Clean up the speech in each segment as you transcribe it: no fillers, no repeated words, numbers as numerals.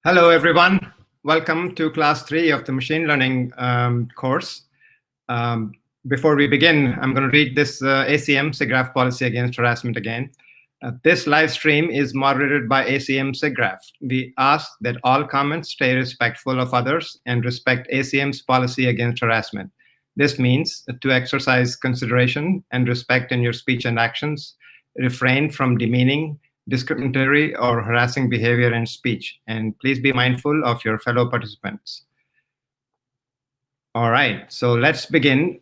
Hello, everyone. Welcome to class 3 of the machine learning course. Before we begin, I'm going to read this ACM SIGGRAPH policy against harassment again. This live stream is moderated by ACM SIGGRAPH. We ask that all comments stay respectful of others and respect ACM's policy against harassment. This means to exercise consideration and respect in your speech and actions, refrain from demeaning, discriminatory or harassing behavior in speech, and please be mindful of your fellow participants. All right, so let's begin.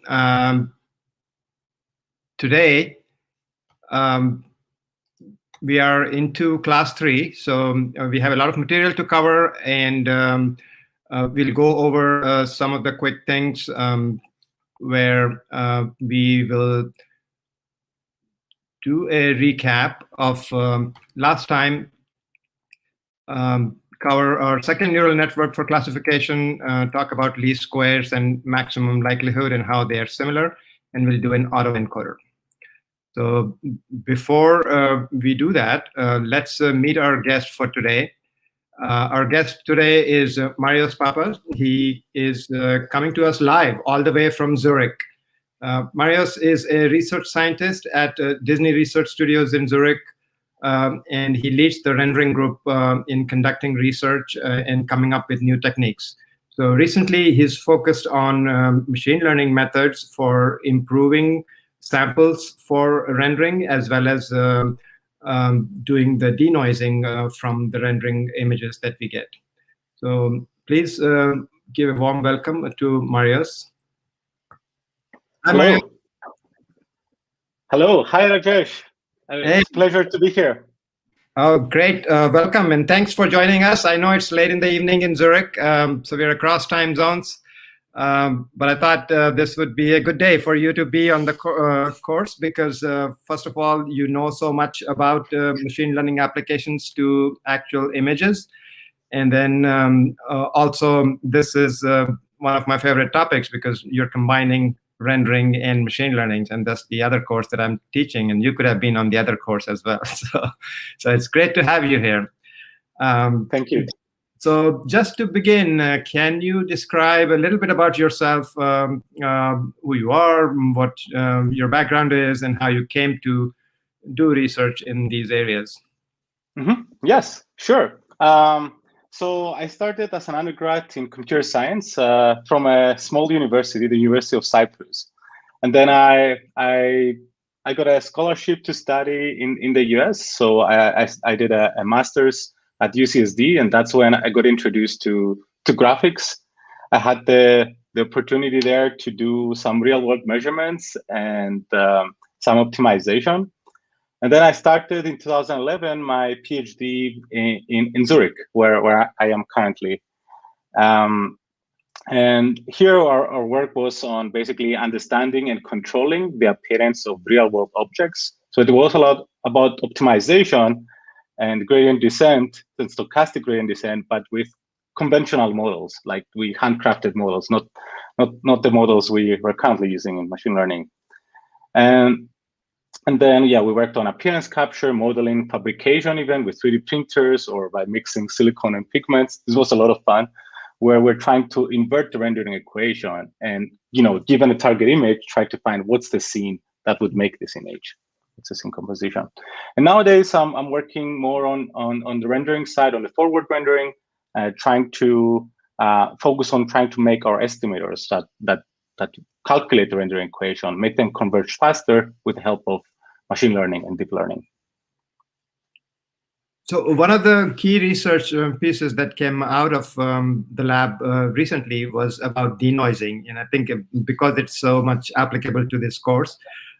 Today, we are into class 3, so we have a lot of material to cover, and we'll go over some of the quick things where we will do a recap of last time, cover our second neural network for classification, talk about least squares and maximum likelihood and how they are similar, and we'll do an autoencoder. So before we do that, let's meet our guest for today. Our guest today is Marios Pappas. He is coming to us live all the way from Zurich. Marios is a research scientist at Disney Research Studios in Zurich, and he leads the rendering group in conducting research and coming up with new techniques. So recently, he's focused on machine learning methods for improving samples for rendering, as well as doing the denoising from the rendering images that we get. So please give a warm welcome to Marios. Hello. Hello. Hi, Rajesh. It's a pleasure to be here. Oh, great. Welcome, and thanks for joining us. I know it's late in the evening in Zurich, so we're across time zones. But I thought this would be a good day for you to be on the course because, first of all, you know so much about machine learning applications to actual images. And then also, this is one of my favorite topics because you're combining rendering and machine learning, and that's the other course that I'm teaching, and you could have been on the other course as well. So it's great to have you here. Thank you. So just to begin, can you describe a little bit about yourself, who you are, what your background is, and how you came to do research in these areas? Mm-hmm. Yes, sure. So I started as an undergrad in computer science from a small university, the University of Cyprus. And then I got a scholarship to study in the US. So I did a master's at UCSD, and that's when I got introduced to graphics. I had the opportunity there to do some real world measurements and some optimization. And then I started in 2011 my PhD in Zurich, where I am currently. And here our work was on basically understanding and controlling the appearance of real-world objects. So it was a lot about optimization and gradient descent and stochastic gradient descent, but with conventional models, like we handcrafted models, not the models we were currently using in machine learning. And then, yeah, we worked on appearance capture, modeling, fabrication, even with 3D printers or by mixing silicon and pigments. This was a lot of fun, where we're trying to invert the rendering equation and, given a target image, try to find what's the scene that would make this image. It's a scene composition. And nowadays, I'm working more on the rendering side, on the forward rendering, trying to focus on trying to make our estimators that calculate the rendering equation, make them converge faster with the help of machine learning and deep learning. So one of the key research pieces that came out of the lab recently was about denoising. And I think because it's so much applicable to this course,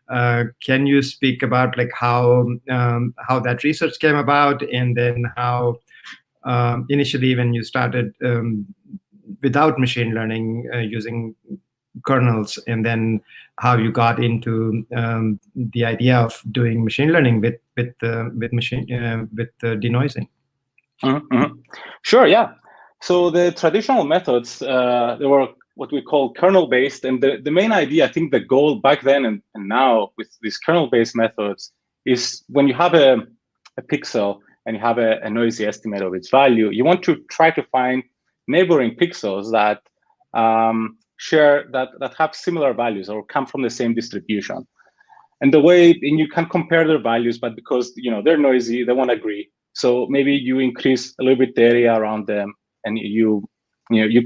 can you speak about like how that research came about, and then how initially when you started without machine learning using kernels, and then how you got into the idea of doing machine learning with denoising? Mm-hmm. Sure, yeah. So the traditional methods, they were what we call kernel-based, and the main idea, I think the goal back then and now with these kernel-based methods is when you have a pixel, and you have a noisy estimate of its value, you want to try to find neighboring pixels that share that have similar values or come from the same distribution. And you can compare their values, but because they're noisy, they won't agree. So maybe you increase a little bit the area around them, and you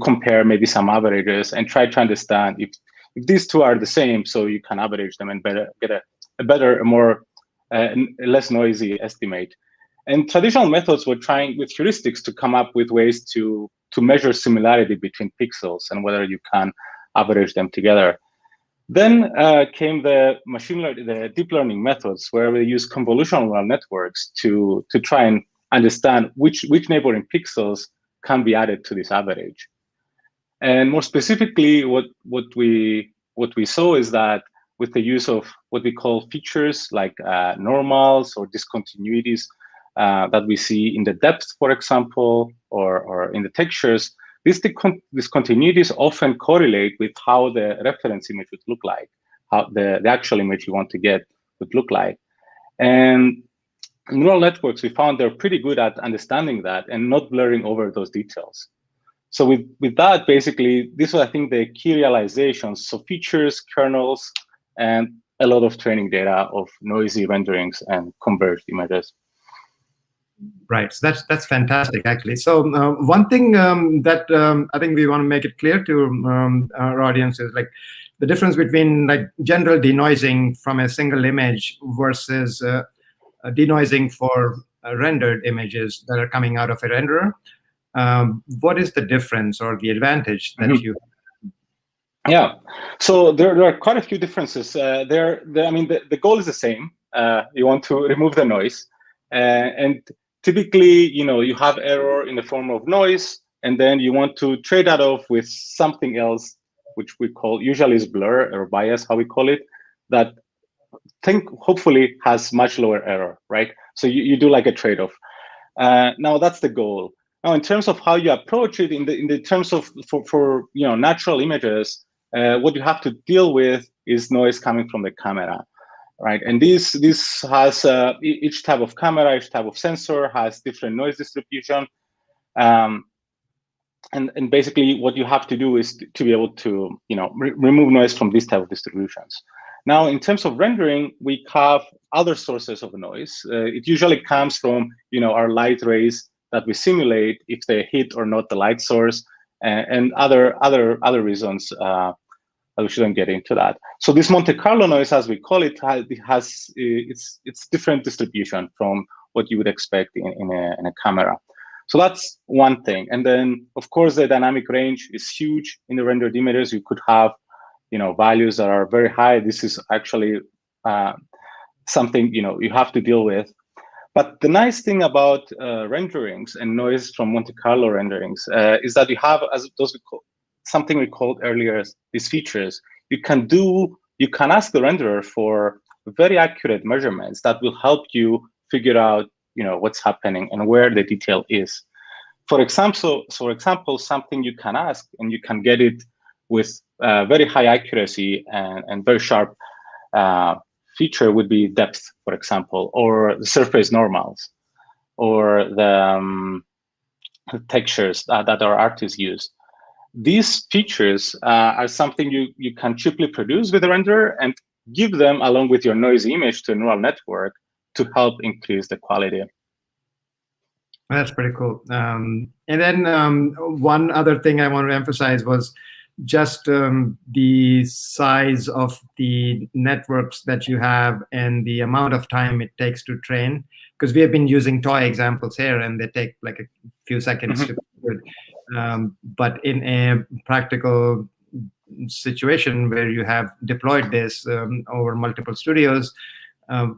compare maybe some averages and try to understand if these two are the same, so you can average them and get a better, more less noisy estimate. And traditional methods were trying with heuristics to come up with ways to measure similarity between pixels and whether you can average them together. Then came the the deep learning methods, where we use convolutional neural networks to try and understand which neighboring pixels can be added to this average. And more specifically, what we saw is that with the use of what we call features like normals or discontinuities that we see in the depth, for example, or in the textures, these discontinuities often correlate with how the reference image would look like, how the actual image you want to get would look like. And neural networks, we found they're pretty good at understanding that and not blurring over those details. So with that, basically, this was, I think, the key realizations. So features, kernels, and a lot of training data of noisy renderings and converged images. Right. So that's fantastic, actually. So one thing that I think we want to make it clear to our audience is like the difference between like general denoising from a single image versus denoising for rendered images that are coming out of a renderer. What is the difference or the advantage that you? Yeah, so there are quite a few differences. I mean, the goal is the same. You want to remove the noise, and typically, you have error in the form of noise, and then you want to trade that off with something else, which we call usually is blur or bias, how we call it, that hopefully has much lower error, right? So you do like a trade-off. Now that's the goal. Now, in terms of how you approach it, in the terms of for natural images, what you have to deal with is noise coming from the camera, right? And this has each type of camera, each type of sensor has different noise distribution, and basically what you have to do is to be able to remove noise from these type of distributions. Now, in terms of rendering, we have other sources of noise. It usually comes from our light rays that we simulate if they hit or not the light source, and other reasons that we shouldn't get into that. So this Monte Carlo noise, as we call it, it's different distribution from what you would expect in a camera. So that's one thing. And then, of course, the dynamic range is huge in the rendered images. You could have values that are very high. This is actually something you have to deal with. But the nice thing about renderings and noise from Monte Carlo renderings is that you have, something we called earlier, these features. You can ask the renderer for very accurate measurements that will help you figure out what's happening and where the detail is. For example, something you can ask and you can get it with very high accuracy and very sharp feature would be depth, for example, or the surface normals, or the textures that our artists use. These features are something you can cheaply produce with a renderer and give them along with your noisy image to a neural network to help increase the quality. That's pretty cool. And then one other thing I want to emphasize was just the size of the networks that you have and the amount of time it takes to train. Because we have been using toy examples here, and they take like a few seconds to be good. But in a practical situation where you have deployed this over multiple studios,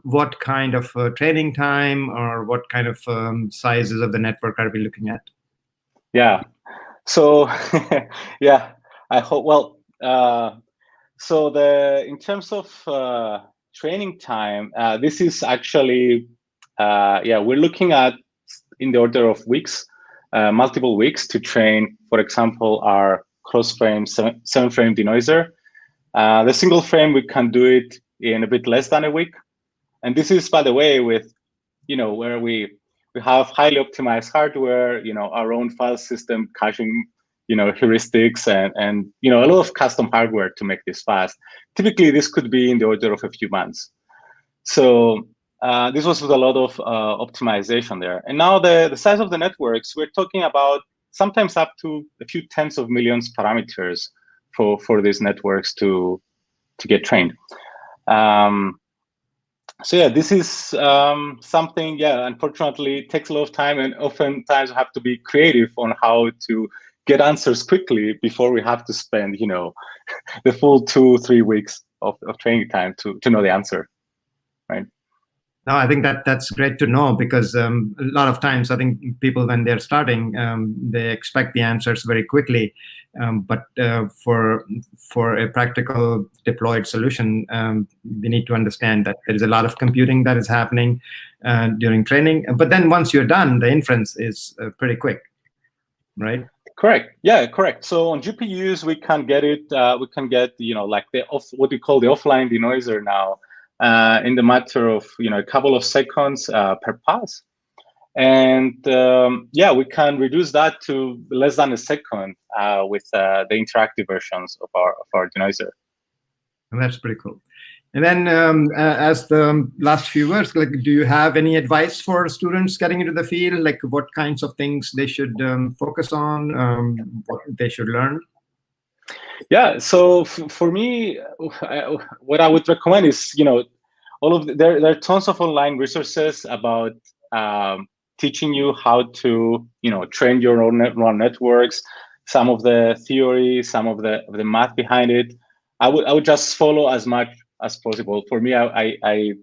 what kind of training time or what kind of sizes of the network are we looking at? Yeah. So yeah. I hope, well, so in terms of training time, this is actually, we're looking at in the order of weeks, multiple weeks to train, for example, our cross-frame 7-frame denoiser. The single frame, we can do it in a bit less than a week. And this is, by the way, with, where we We have highly optimized hardware, our own file system caching, heuristics and a lot of custom hardware to make this fast. Typically, this could be in the order of a few months. So this was with a lot of optimization there. And now the size of the networks, we're talking about sometimes up to a few tens of millions parameters for these networks to get trained. So yeah, this is something, unfortunately takes a lot of time, and oftentimes we have to be creative on how to get answers quickly before we have to spend, the full 2-3 weeks of training time to know the answer, right? No, I think that's great to know, because a lot of times I think people, when they're starting, they expect the answers very quickly. But for a practical deployed solution, we need to understand that there is a lot of computing that is happening during training. But then once you're done, the inference is pretty quick, right? Correct. Yeah, correct. So on GPUs, we can get it. We can get like what we call the offline denoiser now. In the matter of a couple of seconds per pass, and we can reduce that to less than a second with the interactive versions of our denoiser. And that's pretty cool. And then, as the last few words, like, do you have any advice for students getting into the field? Like, what kinds of things they should focus on, what they should learn? Yeah, so for me, what I would recommend is, there are tons of online resources about teaching you how to, train your own neural networks, some of the theory, some of the math behind it. I would just follow as much as possible. For me, I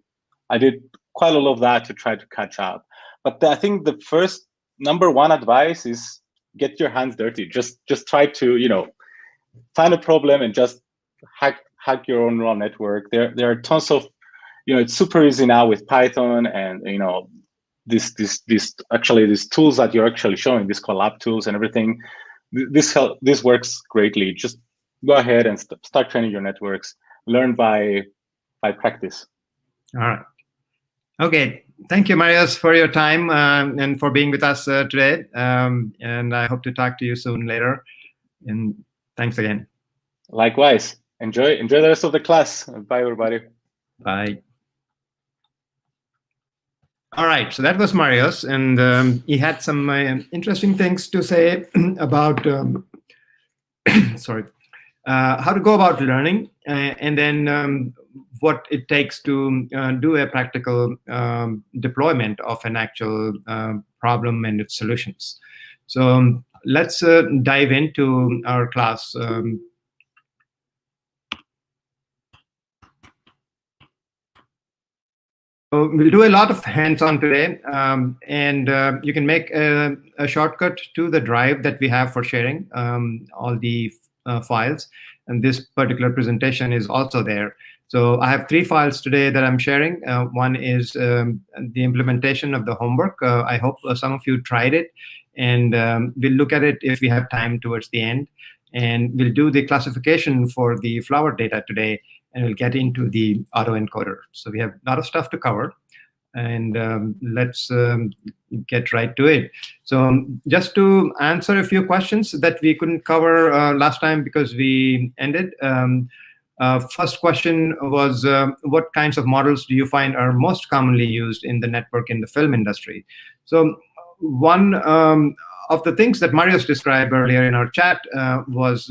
did quite a lot of that to try to catch up. But I think the first number one advice is get your hands dirty. Just try to, find a problem and just hack your own neural network. There are tons of, it's super easy now with Python and these tools that you're actually showing, these collab tools and everything. This works greatly. Just go ahead and start training your networks. Learn by practice. All right. Okay. Thank you, Marius, for your time and for being with us today. And I hope to talk to you soon later. And thanks again. Likewise. Enjoy the rest of the class. Bye, everybody. Bye. All right. So that was Marius, and he had some interesting things to say about how to go about learning, and then what it takes to do a practical deployment of an actual problem and its solutions. So let's dive into our class. So we'll do a lot of hands-on today, and you can make a shortcut to the drive that we have for sharing all the files. And this particular presentation is also there. So I have 3 files today that I'm sharing. One is the implementation of the homework. I hope some of you tried it, and we'll look at it if we have time towards the end. And we'll do the classification for the flower data today, and we'll get into the autoencoder. So we have a lot of stuff to cover, and let's get right to it. So just to answer a few questions that we couldn't cover last time because we ended. First question was, what kinds of models do you find are most commonly used in the network in the film industry? So one of the things that Marius described earlier in our chat was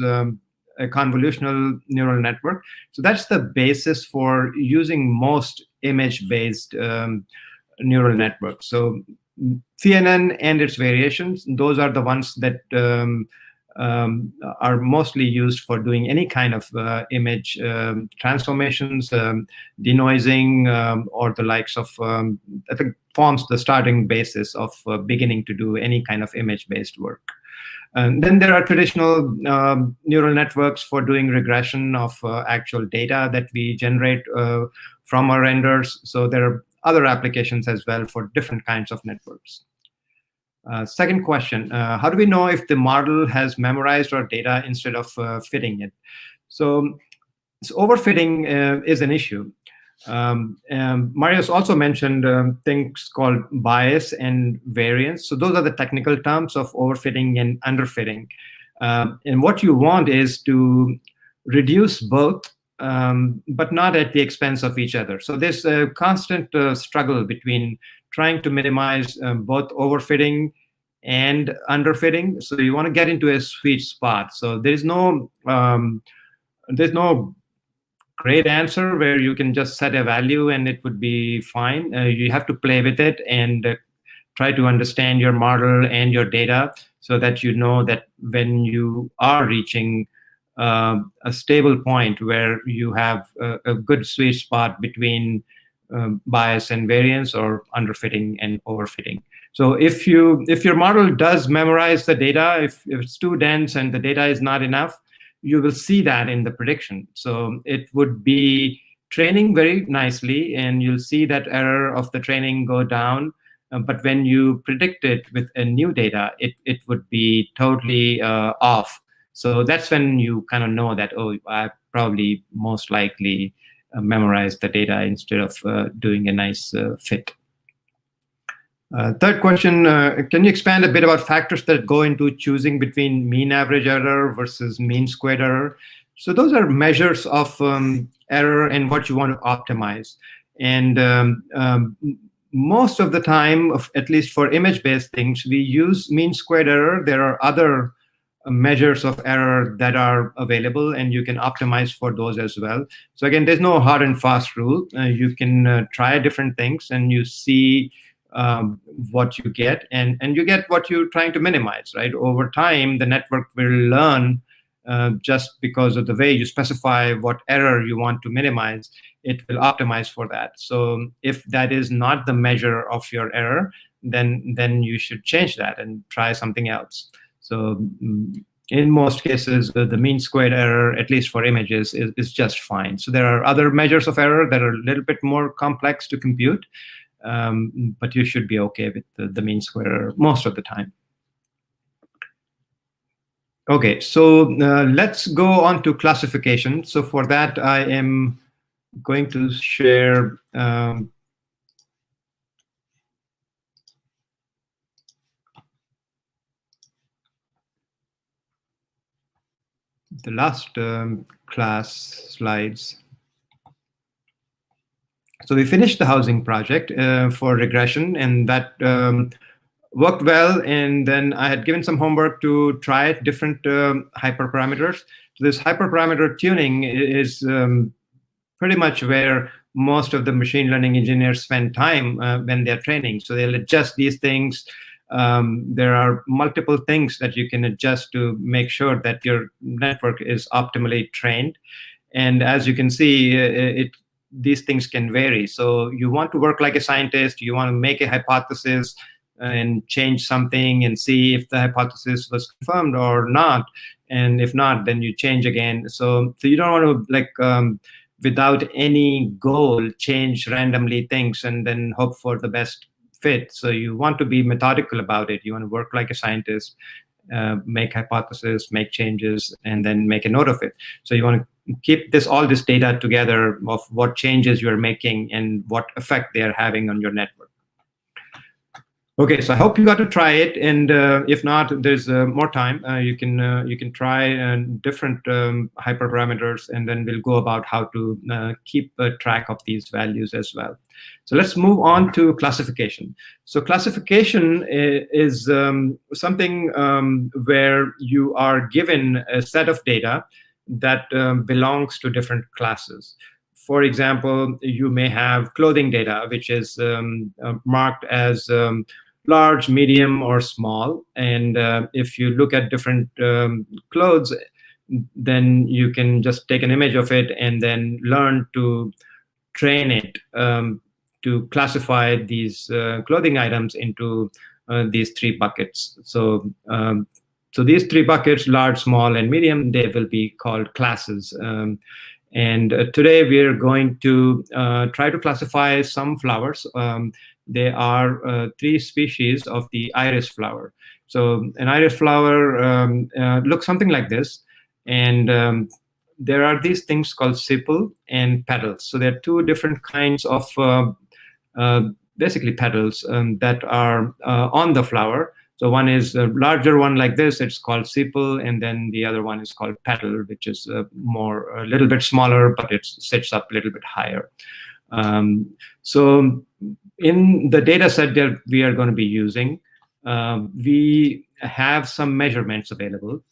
a convolutional neural network. So that's the basis for using most image-based neural networks. So CNN and its variations, those are the ones that are mostly used for doing any kind of image transformations, denoising, or the likes of, I think forms the starting basis of beginning to do any kind of image-based work. And then there are traditional neural networks for doing regression of actual data that we generate from our renders. So there are other applications as well for different kinds of networks. Second question, how do we know if the model has memorized our data instead of fitting it? So overfitting is an issue. Marius also mentioned things called bias and variance. So those are the technical terms of overfitting and underfitting. And what you want is to reduce both, but not at the expense of each other. So there's a constant struggle between trying to minimize both overfitting and underfitting. So you want to get into a sweet spot. So there's no great answer where you can just set a value and it would be fine. You have to play with it and try to understand your model and your data so that you know that when you are reaching a stable point where you have a good sweet spot between bias and variance, or underfitting and overfitting. So if your model does memorize the data, if it's too dense and the data is not enough, you will see that in the prediction. So it would be training very nicely, and you'll see that error of the training go down. But when you predict it with a new data, it would be totally off. So that's when you kind of know that, oh, I probably most likely memorized the data instead of doing a nice fit. Third question, can you expand a bit about factors that go into choosing between mean average error versus mean squared error? So those are measures of error and what you want to optimize. And most of the time, at least for image-based things, we use mean squared error. There are other measures of error that are available, and you can optimize for those as well. So again, there's no hard and fast rule. You can try different things, and you see what you get, and you get what you're trying to minimize, right? Over time, the network will learn just because of the way you specify what error you want to minimize, it will optimize for that. So if that is not the measure of your error, then you should change that and try something else. So in most cases, the mean squared error, at least for images, is just fine. So there are other measures of error that are a little bit more complex to compute, but you should be okay with the mean square error most of the time. Okay, so let's go on to classification. So for that, I am going to share the last class slides. So we finished the housing project for regression, and that worked well. And then I had given some homework to try different hyperparameters. So this hyperparameter tuning is pretty much where most of the machine learning engineers spend time when they're training. So they'll adjust these things. There are multiple things that you can adjust to make sure that your network is optimally trained. And as you can see, these things can vary. So you want to work like a scientist, you want to make a hypothesis and change something and see if the hypothesis was confirmed or not. And if not, then you change again. So you don't want to, like, without any goal, change randomly things and then hope for the best fit. So you want to be methodical about it. You want to work like a scientist, make hypotheses, make changes, and then make a note of it. So you want to keep all this data together of what changes you're making and what effect they're having on your network. Okay, so I hope you got to try it, and if not, there's more time. You can try different hyperparameters, and then we'll go about how to keep track of these values as well. So let's move on to classification. So classification is something where you are given a set of data that belongs to different classes. For example, you may have clothing data, which is marked as large, medium, or small. And if you look at different clothes, then you can just take an image of it and then learn to train it to classify these clothing items into these three buckets. So these three buckets, large, small, and medium, they will be called classes. And today we're going to try to classify some flowers. There are three species of the iris flower. So an iris flower looks something like this. And there are these things called sepal and petals. So there are two different kinds of basically petals that are on the flower. So one is a larger one like this, it's called sepal, and then the other one is called petal, which is a little bit smaller, but it sits up a little bit higher. So in the data set that we are going to be using, we have some measurements available.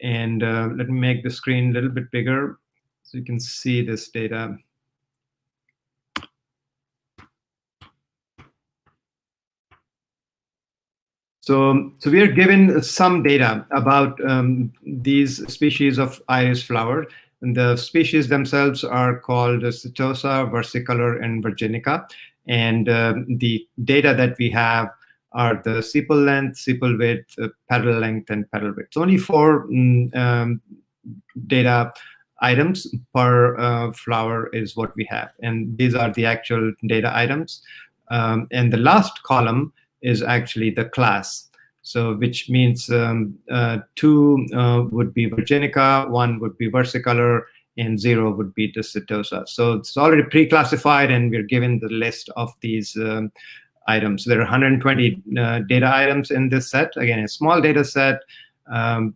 And let me make the screen a little bit bigger so you can see this data. So we are given some data about these species of iris flower. And the species themselves are called Setosa, versicolor, and virginica. And the data that we have are the sepal length, sepal width, petal length, and petal width. So only 4 data items per flower is what we have. And these are the actual data items. And the last column is actually the class. So which means 2 would be virginica, 1 would be versicolor, and 0 would be the Setosa. So it's already pre-classified, and we're given the list of these items. There are 120 data items in this set. Again, a small data set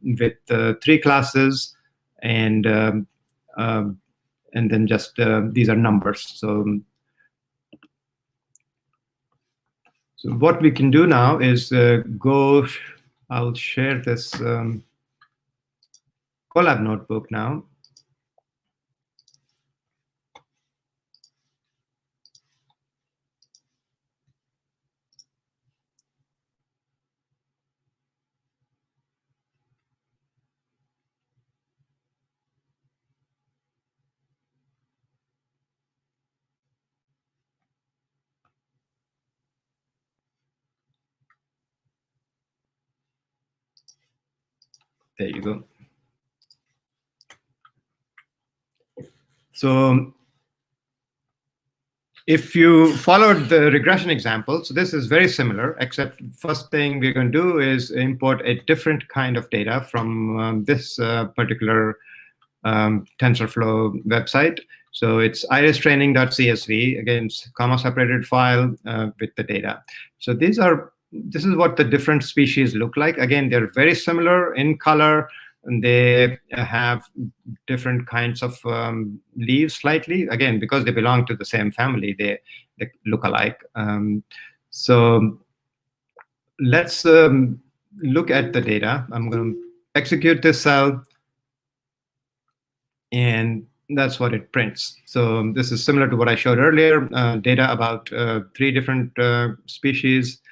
with 3 classes, and then just these are numbers. So what we can do now is I'll share this Colab notebook now. There you go. So if you followed the regression example, so this is very similar, except first thing we're going to do is import a different kind of data from this particular TensorFlow website. So it's iristraining.csv, again, it's comma-separated file with the data. So this is what the different species look like. Again, they're very similar in color, and they have different kinds of leaves slightly. Again, because they belong to the same family, they look alike. So let's look at the data. I'm going to execute this cell, and that's what it prints. So this is similar to what I showed earlier, data about 3 different species.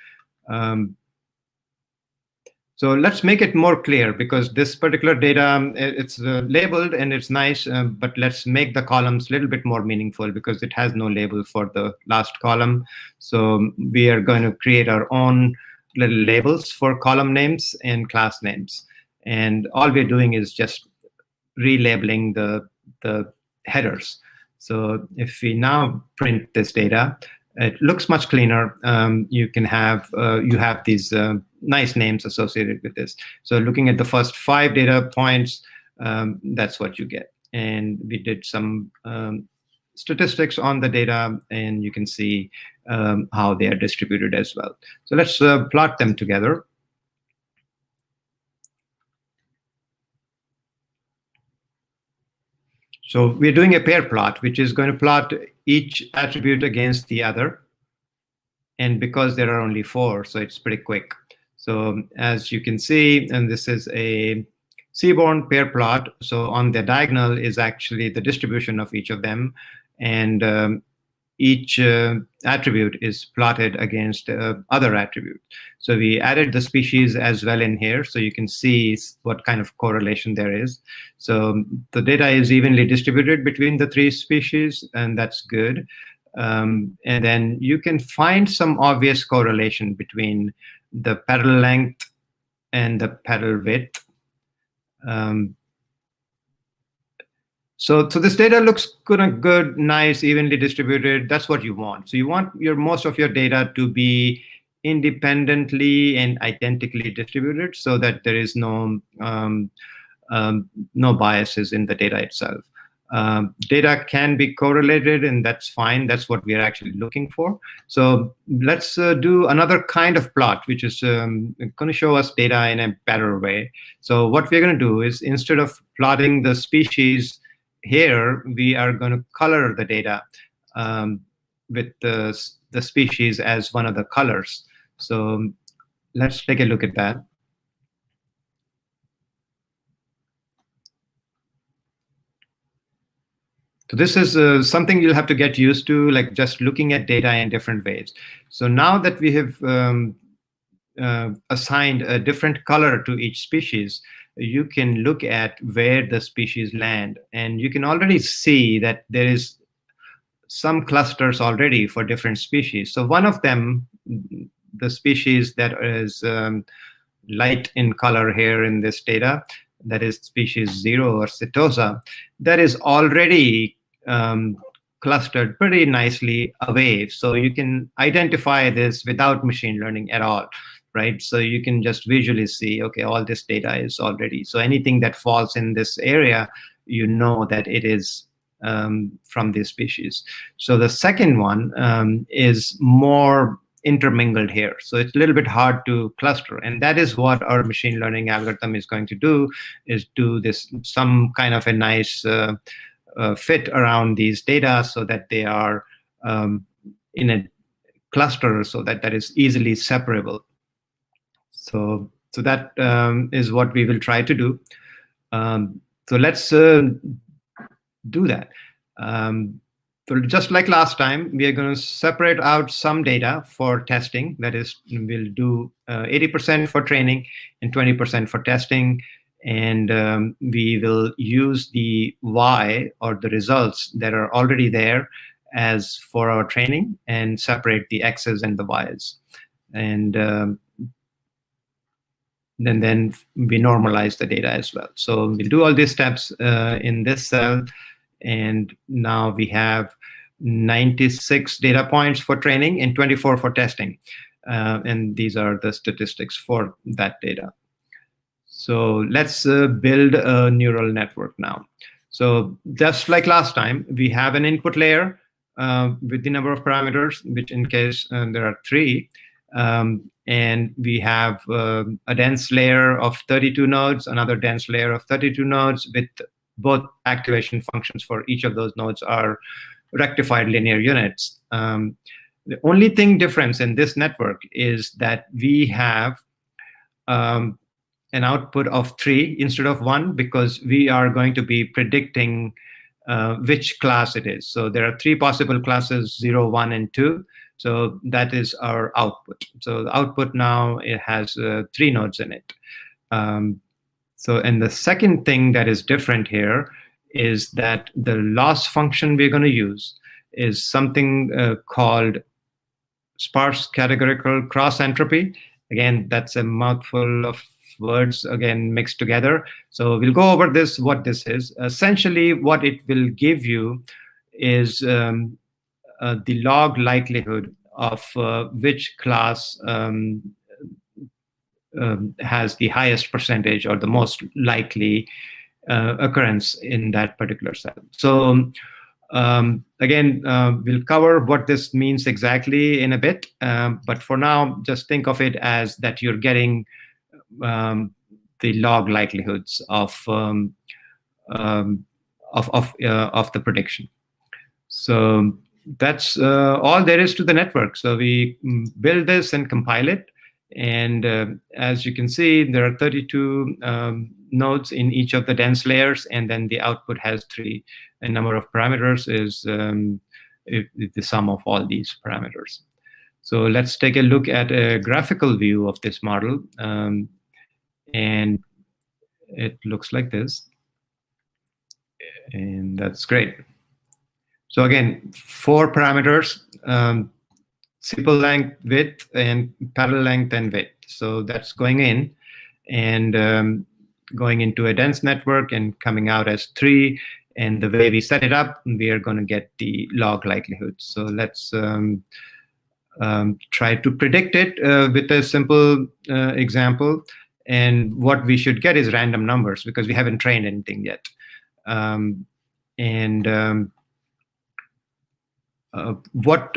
So let's make it more clear, because this particular data, it's labeled and it's nice, but let's make the columns a little bit more meaningful, because it has no label for the last column. So we are going to create our own little labels for column names and class names. And all we're doing is just relabeling the headers. So if we now print this data, it looks much cleaner. You have these nice names associated with this. So looking at the first 5 data points, that's what you get. And we did some statistics on the data, and you can see how they are distributed as well. So let's plot them together. So we're doing a pair plot, which is going to plot each attribute against the other. And because there are only 4, so it's pretty quick. So as you can see, and this is a seaborn pair plot. So on the diagonal is actually the distribution of each of them. And each attribute is plotted against other attribute. So we added the species as well in here, so you can see what kind of correlation there is. So the data is evenly distributed between the 3 species, and that's good. And then you can find some obvious correlation between the petal length and the petal width. So this data looks good, nice, evenly distributed. That's what you want. So you want most of your data to be independently and identically distributed, so that there is no no biases in the data itself. Data can be correlated, and that's fine. That's what we are actually looking for. So let's do another kind of plot, which is going to show us data in a better way. So what we're going to do is, instead of plotting the species here, we are going to color the data with the species as one of the colors. So let's take a look at that. So this is something you'll have to get used to, like just looking at data in different ways. So now that we have assigned a different color to each species, you can look at where the species land. And you can already see that there is some clusters already for different species. So one of them, the species that is light in color here in this data, that is species 0 or Setosa, that is already clustered pretty nicely away. So you can identify this without machine learning at all, right? So you can just visually see, okay, all this data is already. So anything that falls in this area, you know that it is from this species. So the second one is more intermingled here. So it's a little bit hard to cluster. And that is what our machine learning algorithm is going to do, is do this some kind of a nice fit around these data so that they are in a cluster, so that that is easily separable. So that is what we will try to do. So let's do that. So just like last time, we are going to separate out some data for testing. That is, we'll do 80% for training and 20% for testing. And we will use the Y, or the results that are already there, as for our training, and separate the X's and the Y's. And then we normalize the data as well. So we'll do all these steps in this cell. And now we have 96 data points for training and 24 for testing. And these are the statistics for that data. So let's build a neural network now. So just like last time, we have an input layer with the number of parameters, which in case there are 3. And we have a dense layer of 32 nodes, another dense layer of 32 nodes, with both activation functions for each of those nodes are rectified linear units. The only difference in this network is that we have an output of 3 instead of 1, because we are going to be predicting which class it is. So there are 3 possible classes, 0, 1, and 2. So that is our output. So the output now, it has 3 nodes in it. So, and the second thing that is different here is that the loss function we're going to use is something called sparse categorical cross entropy. Again, that's a mouthful of words, again, mixed together. So we'll go over this, what this is. Essentially, what it will give you is the log likelihood of which class has the highest percentage, or the most likely occurrence in that particular cell. So again, we'll cover what this means exactly in a bit. But for now, just think of it as that you're getting the log likelihoods of the prediction. So that's all there is to the network. So we build this and compile it. And as you can see, there are 32 nodes in each of the dense layers, and then the output has 3. And number of parameters is the sum of all these parameters. So let's take a look at a graphical view of this model. And it looks like this. And that's great. So again, 4 parameters. Simple length, width, and parallel length and width. So that's going in and going into a dense network and coming out as 3. And the way we set it up, we are going to get the log likelihood. So let's try to predict it with a simple example. And what we should get is random numbers because we haven't trained anything yet. What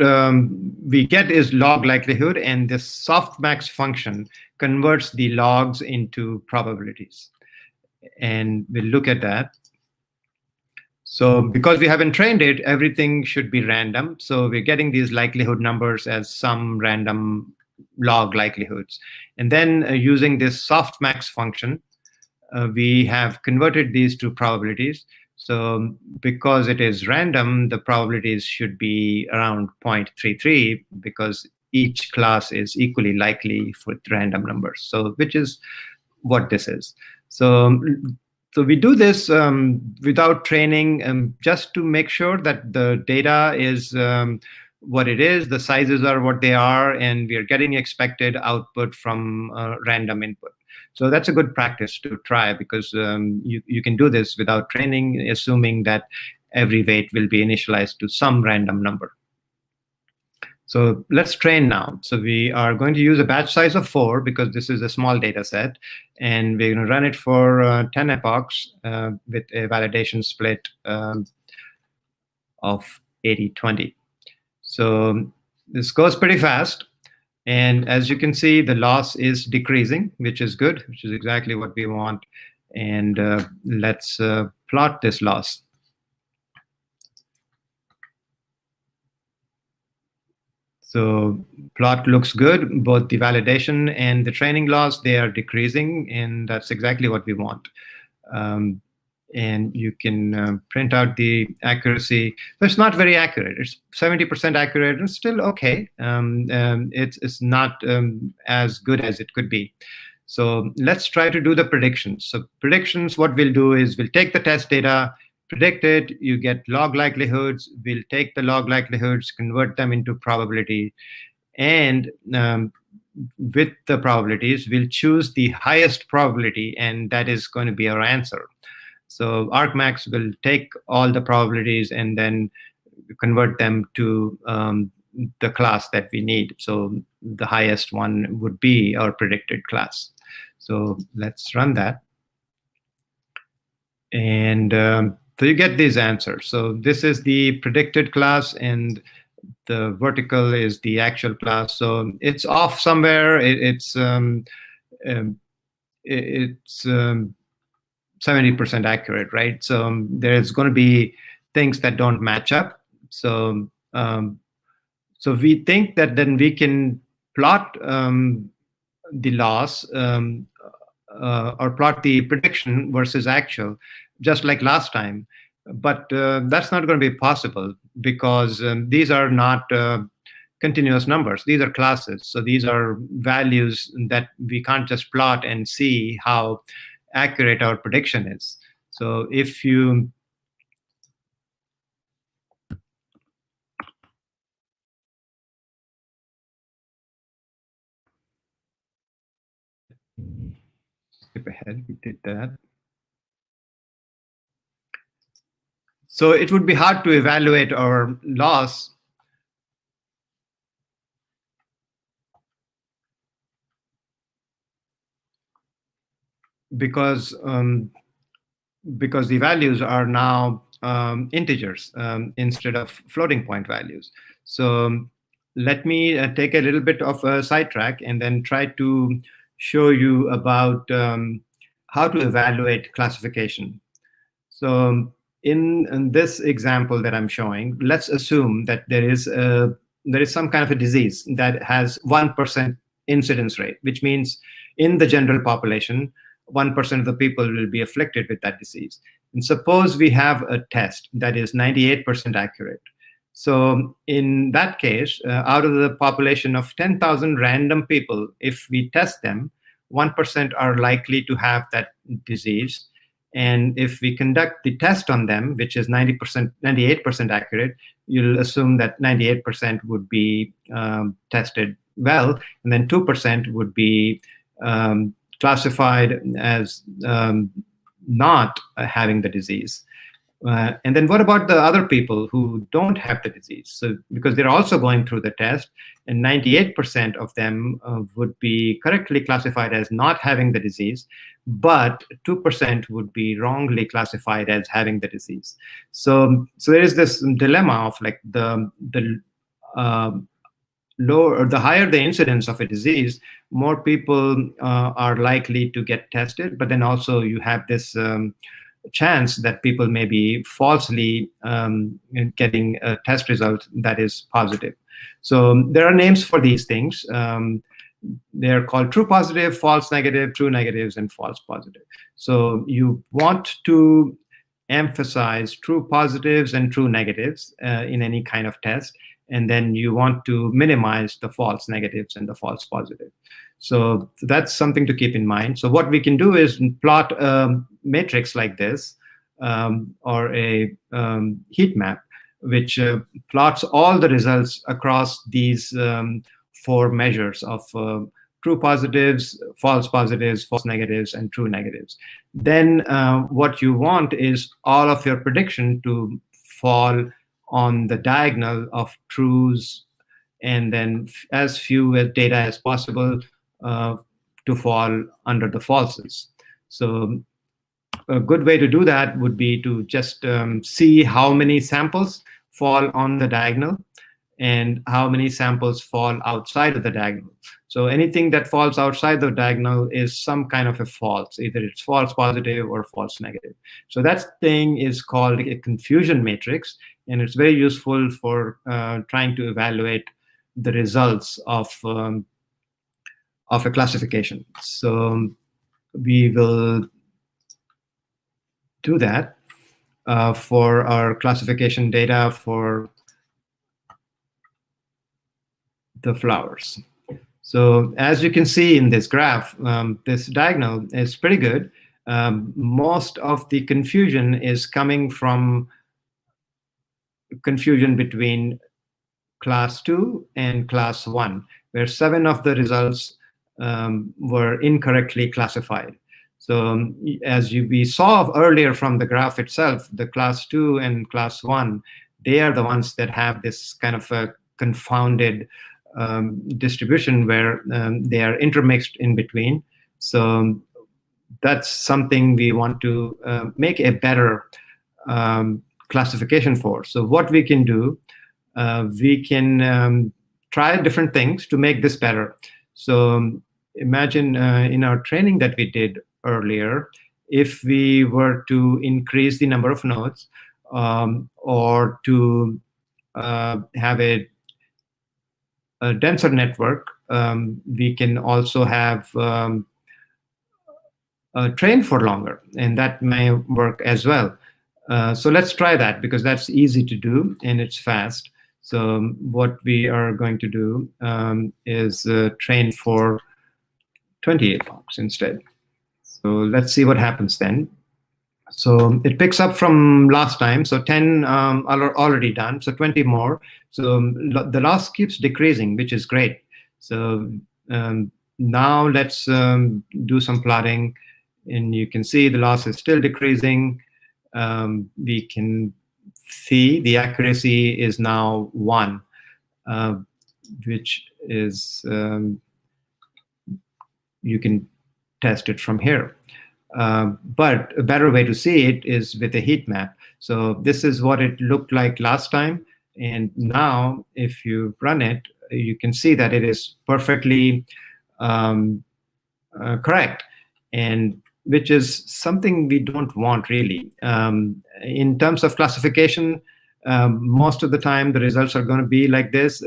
we get is log likelihood, and this softmax function converts the logs into probabilities. And we'll look at that. So because we haven't trained it, everything should be random. So we're getting these likelihood numbers as some random log likelihoods. And then using this softmax function, we have converted these to probabilities. So because it is random, the probabilities should be around 0.33 because each class is equally likely for random numbers. So which is what this is. So we do this without training, just to make sure that the data is what it is, the sizes are what they are, and we are getting expected output from random input. So that's a good practice to try because you can do this without training, assuming that every weight will be initialized to some random number. So let's train now. So we are going to use a batch size of 4 because this is a small data set, and we're going to run it for 10 epochs with a validation split of 80-20. So this goes pretty fast. And as you can see, the loss is decreasing, which is good, which is exactly what we want. And let's plot this loss. So plot looks good. Both the validation and the training loss, they are decreasing, and that's exactly what we want. And you can print out the accuracy. So it's not very accurate. It's 70% accurate. It's still okay. It's not as good as it could be. So let's try to do the predictions. So predictions, what we'll do is we'll take the test data, predict it, you get log likelihoods. We'll take the log likelihoods, convert them into probability. And with the probabilities, we'll choose the highest probability, and that is going to be our answer. So argmax will take all the probabilities and then convert them to the class that we need. So the highest one would be our predicted class. So let's run that. And so you get these answers. So this is the predicted class, and the vertical is the actual class. So it's off somewhere. It's 70% accurate, right? So there's going to be things that don't match up. So so we think that then we can plot the loss or plot the prediction versus actual, just like last time. But that's not going to be possible because these are not continuous numbers. These are classes. So these are values that we can't just plot and see how accurate our prediction is. So if you skip ahead, we did that. So it would be hard to evaluate our loss because the values are now integers instead of floating point values. So let me take a little bit of a sidetrack and then try to show you about how to evaluate classification. So in this example that I'm showing, let's assume that there is some kind of a disease that has 1% incidence rate, which means in the general population, 1% of the people will be afflicted with that disease. And suppose we have a test that is 98% accurate. So in that case, out of the population of 10,000 random people, if we test them, 1% are likely to have that disease. And if we conduct the test on them, which is 98% accurate, you'll assume that 98% would be tested well, and then 2% would be classified as not having the disease. And then what about the other people who don't have the disease? So because they're also going through the test, and 98% of them would be correctly classified as not having the disease, but 2% would be wrongly classified as having the disease. So there is this dilemma of like the uh, lower or the higher the incidence of a disease, more people are likely to get tested, but then also you have this chance that people may be falsely getting a test result that is positive. So there are names for these things. They're called true positive, false negative, true negatives, and false positive. So you want to emphasize true positives and true negatives in any kind of test, and then you want to minimize the false negatives and the false positive. So that's something to keep in mind. So what we can do is plot a matrix like this, or a heat map, which plots all the results across these 4 measures of true positives, false negatives, and true negatives. Then what you want is all of your prediction to fall on the diagonal of trues, and then as few data as possible to fall under the falses. So a good way to do that would be to just see how many samples fall on the diagonal and how many samples fall outside of the diagonal. So anything that falls outside the diagonal is some kind of a false. Either it's false positive or false negative. So that thing is called a confusion matrix, and it's very useful for trying to evaluate the results of a classification. So we will do that for our classification data for the flowers. So as you can see in this graph, this diagonal is pretty good. Most of the confusion is coming from confusion between class 2 and class 1, where 7 of the results were incorrectly classified. So as we saw earlier from the graph itself, the class 2 and class 1, they are the ones that have this kind of a confounded distribution where they are intermixed in between. So that's something we want to make a better classification for. So what we can do, we can try different things to make this better. So imagine in our training that we did earlier, if we were to increase the number of nodes or to have a denser network, we can also have train for longer, and that may work as well. So let's try that, because that's easy to do and it's fast. So what we are going to do is train for 28 blocks instead. So let's see what happens then. So it picks up from last time. So 10 are already done. So 20 more. So the loss keeps decreasing, which is great. So now let's do some plotting. And you can see the loss is still decreasing. We can see the accuracy is now 1, which is, you can test it from here. But a better way to see it is with a heat map. So this is what it looked like last time. And now if you run it, you can see that it is perfectly correct, and which is something we don't want really. In terms of classification, most of the time the results are going to be like this.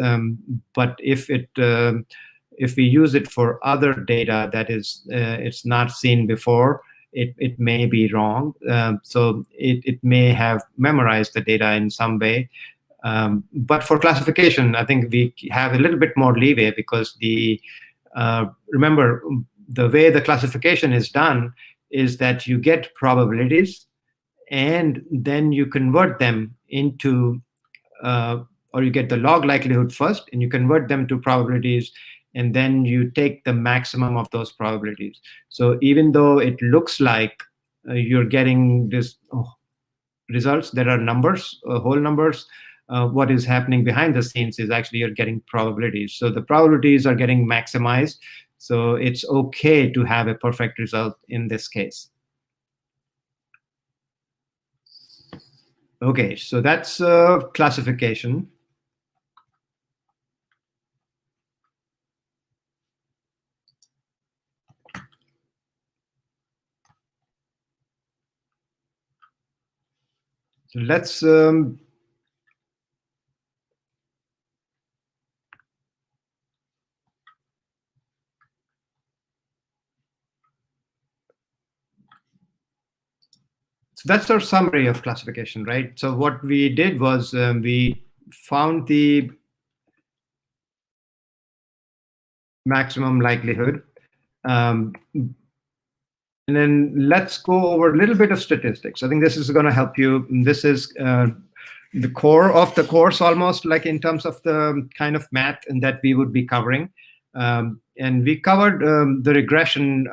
But if we use it for other data that is it's not seen before, it may be wrong. So it may have memorized the data in some way. But for classification, I think we have a little bit more leeway, because remember, the way the classification is done is that you get probabilities, and then you convert them into, or you get the log likelihood first, and you convert them to probabilities, and then you take the maximum of those probabilities. So even though it looks like you're getting this, results that are numbers, whole numbers. What is happening behind the scenes is actually you're getting probabilities. So the probabilities are getting maximized. So it's okay to have a perfect result in this case. Okay, so that's classification. So let's so that's our summary of classification, right? So what we did was we found the maximum likelihood. And then let's go over a little bit of statistics. I think this is going to help you. This is the core of the course, almost like in terms of the kind of math that we would be covering. And we covered the regression,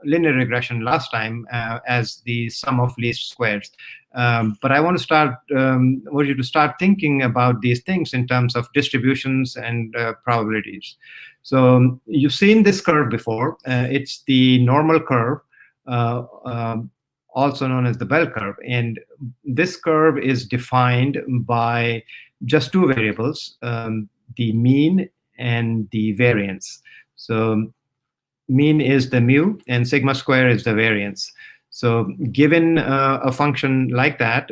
linear regression last time as the sum of least squares. But I want you to start thinking about these things in terms of distributions and probabilities. So you've seen this curve before. It's the normal curve, also known as the bell curve. And this curve is defined by just two variables, the mean and the variance. So mean is the mu, and sigma square is the variance. So given a function like that,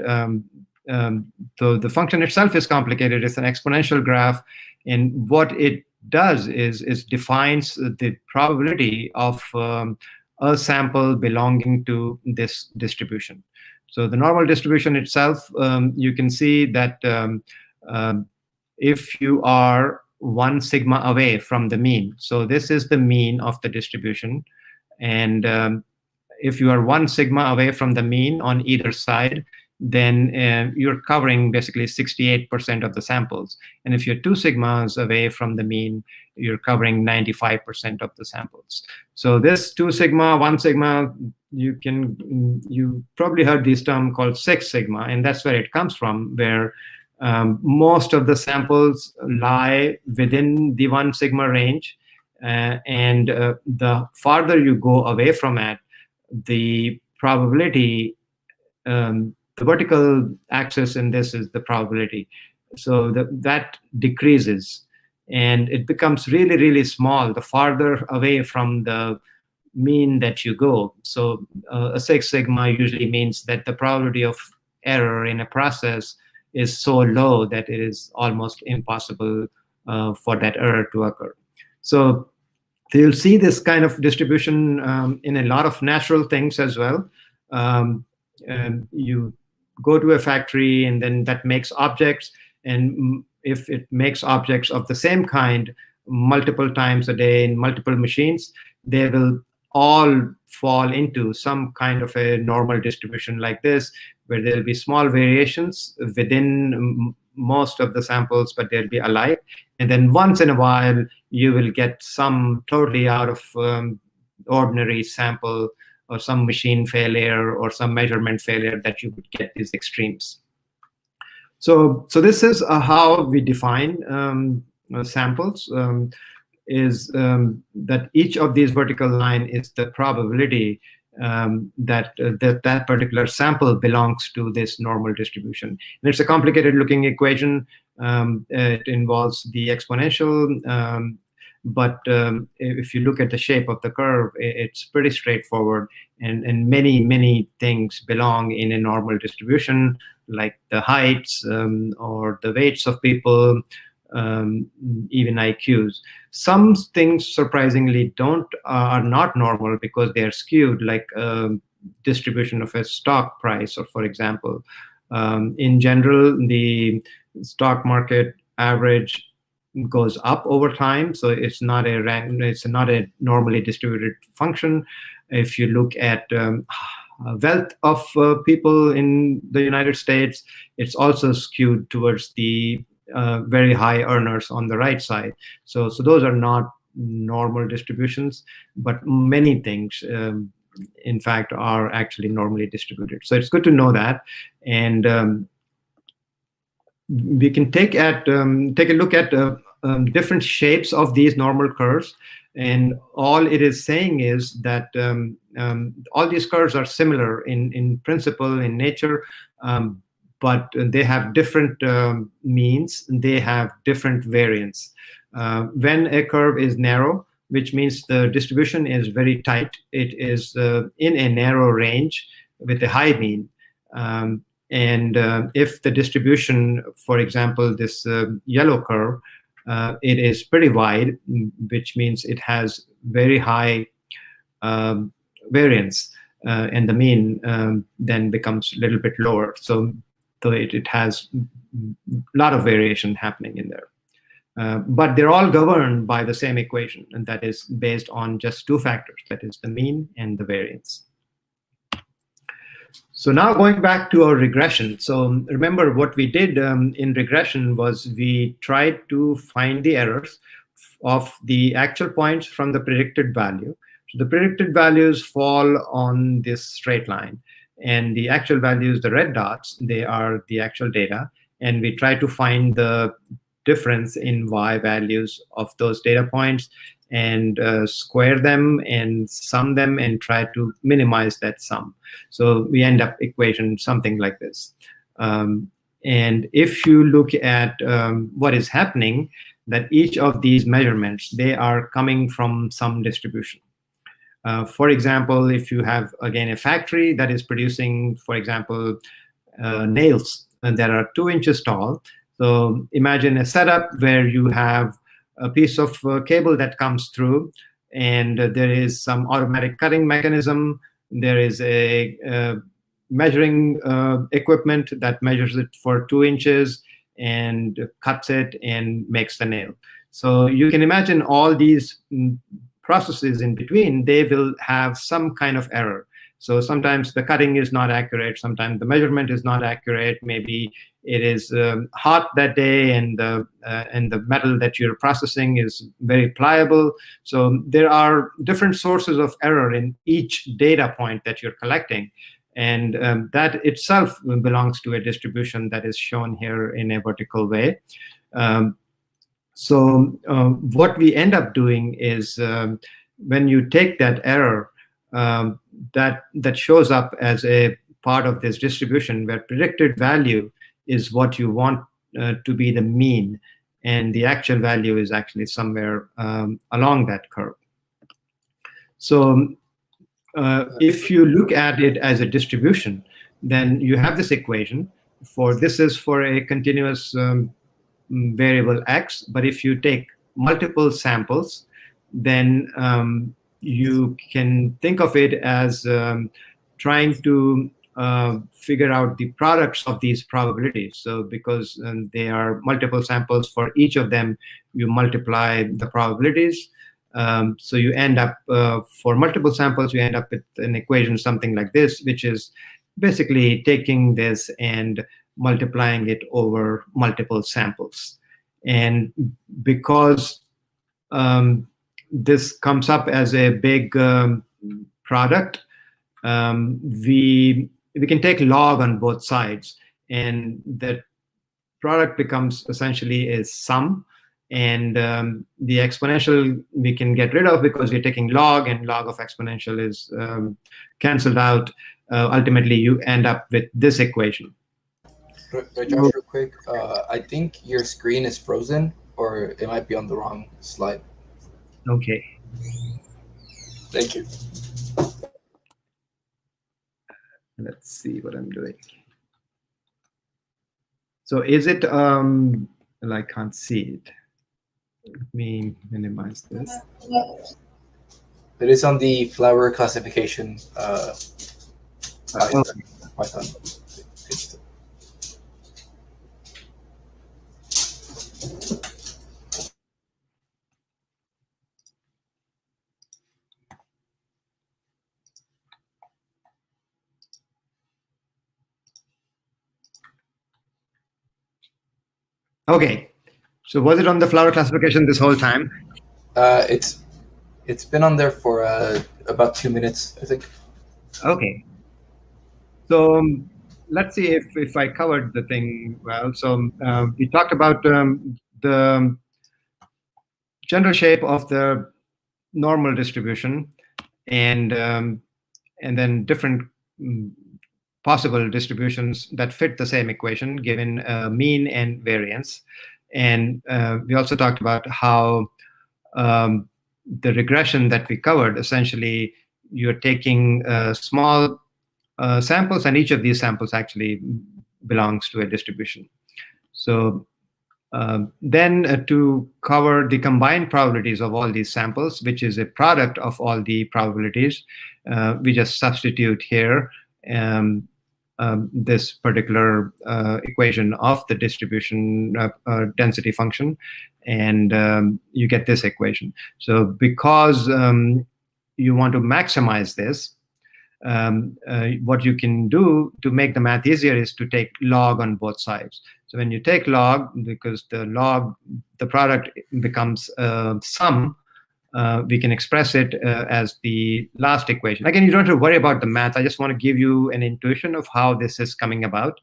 the function itself is complicated. It's an exponential graph. And what it does is defines the probability of a sample belonging to this distribution. So the normal distribution itself, you can see that if you are 1 sigma away from the mean, so this is the mean of the distribution, and if you are 1 sigma away from the mean on either side, then you're covering basically 68% of the samples. And if you're 2 sigmas away from the mean, you're covering 95% of the samples. So this 2 sigma, 1 sigma, you probably heard this term called 6 sigma, and that's where it comes from, where most of the samples lie within the 1 sigma range. And the farther you go away from it, the probability, the vertical axis in this is the probability. So that decreases, and it becomes really, really small the farther away from the mean that you go. So a 6 sigma usually means that the probability of error in a process is so low that it is almost impossible for that error to occur. So you'll see this kind of distribution in a lot of natural things as well. And you go to a factory, and then that makes objects. And if it makes objects of the same kind multiple times a day in multiple machines, they will all fall into some kind of a normal distribution like this, where there will be small variations within most of the samples, but they'll be alike. And then once in a while, you will get some totally out of ordinary sample, or some machine failure, or some measurement failure that you would get these extremes. So this is how we define samples, is that each of these vertical line is the probability that particular sample belongs to this normal distribution. And it's a complicated looking equation. It involves the exponential, but if you look at the shape of the curve, it's pretty straightforward, and many things belong in a normal distribution, like the heights or the weights of people, even IQs. Some things surprisingly are not normal because they are skewed, like distribution of a stock price, or for example, in general, the stock market average goes up over time, so it's not a normally distributed function. If you look at wealth of people in the United States, it's also skewed towards the very high earners on the right side. So those are not normal distributions, but many things in fact, are actually normally distributed. So it's good to know that. And we can take a look at different shapes of these normal curves. And all it is saying is that all these curves are similar in principle, in nature, but they have different means, they have different variance. When a curve is narrow, which means the distribution is very tight, it is in a narrow range with a high mean. And if the distribution, for example, this yellow curve, it is pretty wide, which means it has very high variance, and the mean then becomes a little bit lower. So it has a lot of variation happening in there. But they're all governed by the same equation, and that is based on just two factors, that is the mean and the variance. So now going back to our regression. So remember what we did in regression was we tried to find the errors of the actual points from the predicted value. So the predicted values fall on this straight line, and the actual values, the red dots, they are the actual data. And we try to find the difference in y values of those data points and square them and sum them and try to minimize that sum. So we end up equation something like this. And if you look at what is happening, that each of these measurements, they are coming from some distribution. For example, if you have, again, a factory that is producing, for example, nails that are 2 inches tall. So imagine a setup where you have a piece of cable that comes through, and there is some automatic cutting mechanism. There is a measuring equipment that measures it for 2 inches and cuts it and makes the nail. So you can imagine all these processes in between, they will have some kind of error. So sometimes the cutting is not accurate, sometimes the measurement is not accurate, maybe it is hot that day, and the metal that you're processing is very pliable. So there are different sources of error in each data point that you're collecting. And that itself belongs to a distribution that is shown here in a vertical way. So what we end up doing is when you take that error that shows up as a part of this distribution, where predicted value is what you want to be the mean, and the actual value is actually somewhere along that curve. So if you look at it as a distribution, then you have this equation. This is for a continuous variable x, but if you take multiple samples, then you can think of it as trying to figure out the products of these probabilities. So because they are multiple samples, for each of them, you multiply the probabilities. So you end up, for multiple samples, you end up with an equation something like this, which is basically taking this and multiplying it over multiple samples. And because this comes up as a big product, we can take log on both sides, and the product becomes essentially a sum. And the exponential we can get rid of because we're taking log, and log of exponential is canceled out. Ultimately, you end up with this equation. Rajesh, real quick, I think your screen is frozen, or it might be on the wrong slide. Okay. Thank you. Let's see what I'm doing. So is it, well, I can't see it. Let me minimize this. It is on the flower classification Python. Okay, so was it on the flower classification this whole time? It's been on there for about 2 minutes, I think. Okay. So let's see if I covered the thing well. So we talked about the general shape of the normal distribution, and then different possible distributions that fit the same equation given mean and variance. And we also talked about how the regression that we covered, essentially, you're taking small samples, and each of these samples actually belongs to a distribution. So then to cover the combined probabilities of all these samples, which is a product of all the probabilities, we just substitute here this particular equation of the distribution density function, and you get this equation. So because you want to maximize this, what you can do to make the math easier is to take log on both sides. So when you take log, because the product becomes sum, we can express it as the last equation. Again, you don't have to worry about the math. I just want to give you an intuition of how this is coming about.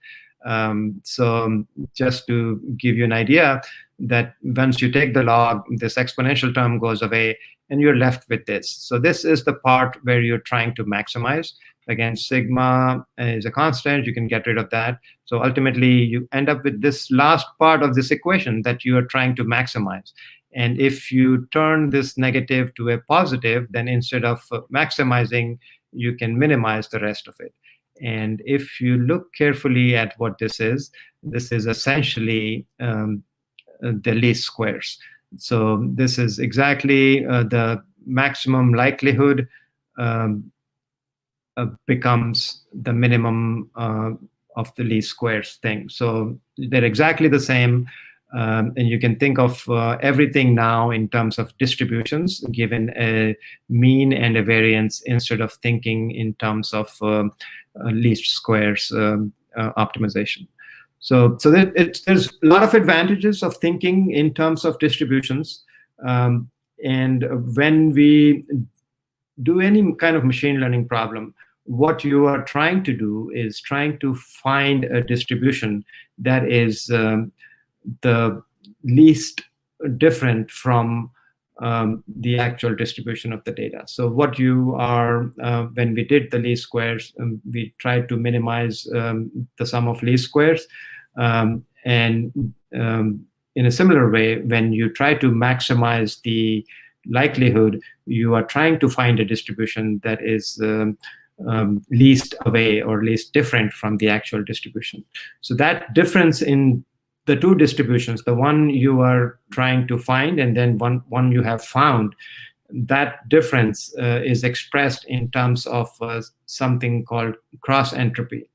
So just to give you an idea that once you take the log, this exponential term goes away, and you're left with this. So this is the part where you're trying to maximize. Again, sigma is a constant. You can get rid of that. So ultimately, you end up with this last part of this equation that you are trying to maximize. And if you turn this negative to a positive, then instead of maximizing, you can minimize the rest of it. And if you look carefully at what this is essentially the least squares. So this is exactly the maximum likelihood becomes the minimum of the least squares thing. So they're exactly the same. And you can think of everything now in terms of distributions, given a mean and a variance, instead of thinking in terms of least squares optimization. So there's a lot of advantages of thinking in terms of distributions. And when we do any kind of machine learning problem, what you are trying to do is trying to find a distribution that is the least different from the actual distribution of the data. So what you are, when we did the least squares, we tried to minimize the sum of least squares. And in a similar way, when you try to maximize the likelihood, you are trying to find a distribution that is least away or least different from the actual distribution. So that difference in the two distributions, the one you are trying to find and then one you have found, that difference is expressed in terms of something called cross entropy.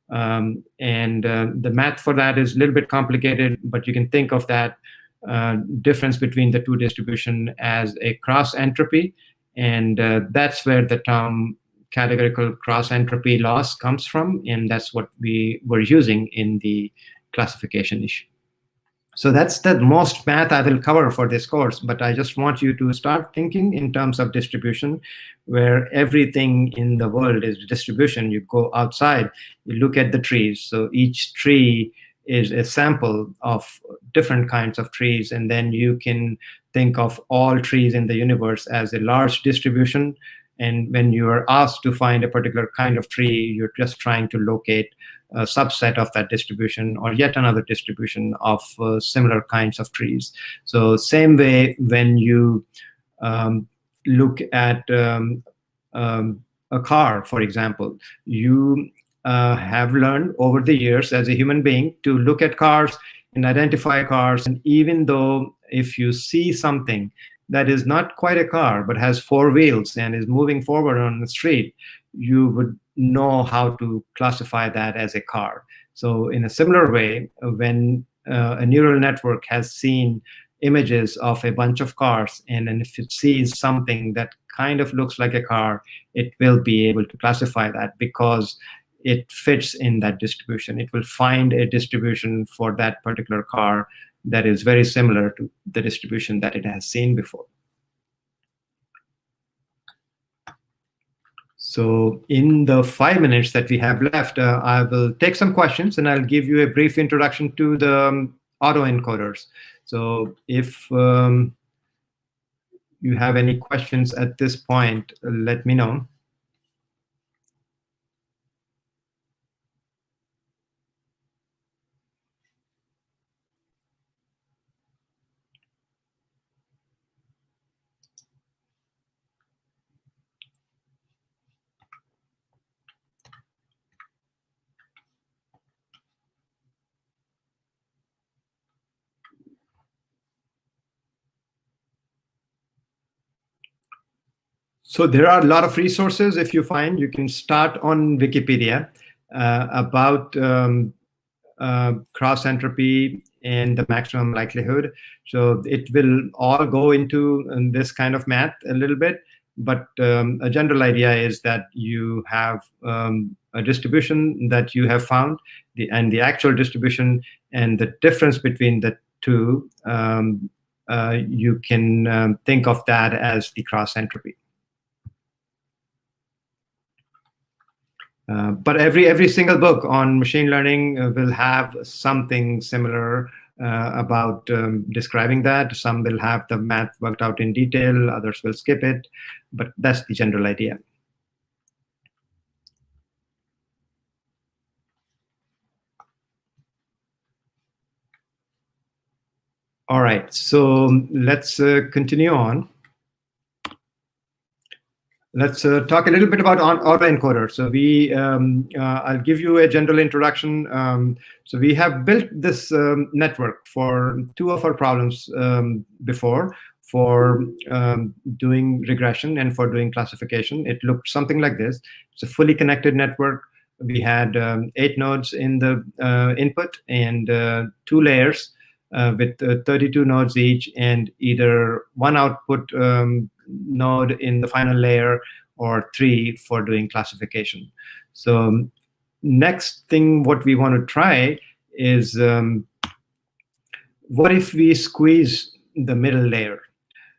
And the math for that is a little bit complicated, but you can think of that difference between the two distribution as a cross entropy. And that's where the term categorical cross entropy loss comes from. And that's what we were using in the classification issue. So that's the most math I will cover for this course, but I just want you to start thinking in terms of distribution, where everything in the world is distribution. You go outside, you look at the trees. So each tree is a sample of different kinds of trees, and then you can think of all trees in the universe as a large distribution. And when you are asked to find a particular kind of tree, you're just trying to locate a subset of that distribution or yet another distribution of similar kinds of trees. So same way, when you look at a car, for example, you have learned over the years as a human being to look at cars and identify cars. And even though if you see something that is not quite a car, but has four wheels and is moving forward on the street, you would know how to classify that as a car. So in a similar way, when a neural network has seen images of a bunch of cars, and then if it sees something that kind of looks like a car, it will be able to classify that because it fits in that distribution. It will find a distribution for that particular car that is very similar to the distribution that it has seen before. So in the 5 minutes that we have left, I will take some questions and I'll give you a brief introduction to the autoencoders. So if you have any questions at this point, let me know. So there are a lot of resources. If you find, you can start on Wikipedia about cross entropy and the maximum likelihood. So it will all go into this kind of math a little bit, but a general idea is that you have a distribution that you have found, and the actual distribution, and the difference between the two, you can think of that as the cross entropy. But every single book on machine learning will have something similar about describing that. Some will have the math worked out in detail, others will skip it, but that's the general idea. All right, so let's continue on. Let's talk a little bit about autoencoders. So I'll give you a general introduction. So we have built this network for two of our problems before, for doing regression and for doing classification. It looked something like this. It's a fully connected network. We had 8 nodes in the input and 2 layers with 32 nodes each, and either 1 output node in the final layer or 3 for doing classification. So next thing what we want to try is what if we squeeze the middle layer?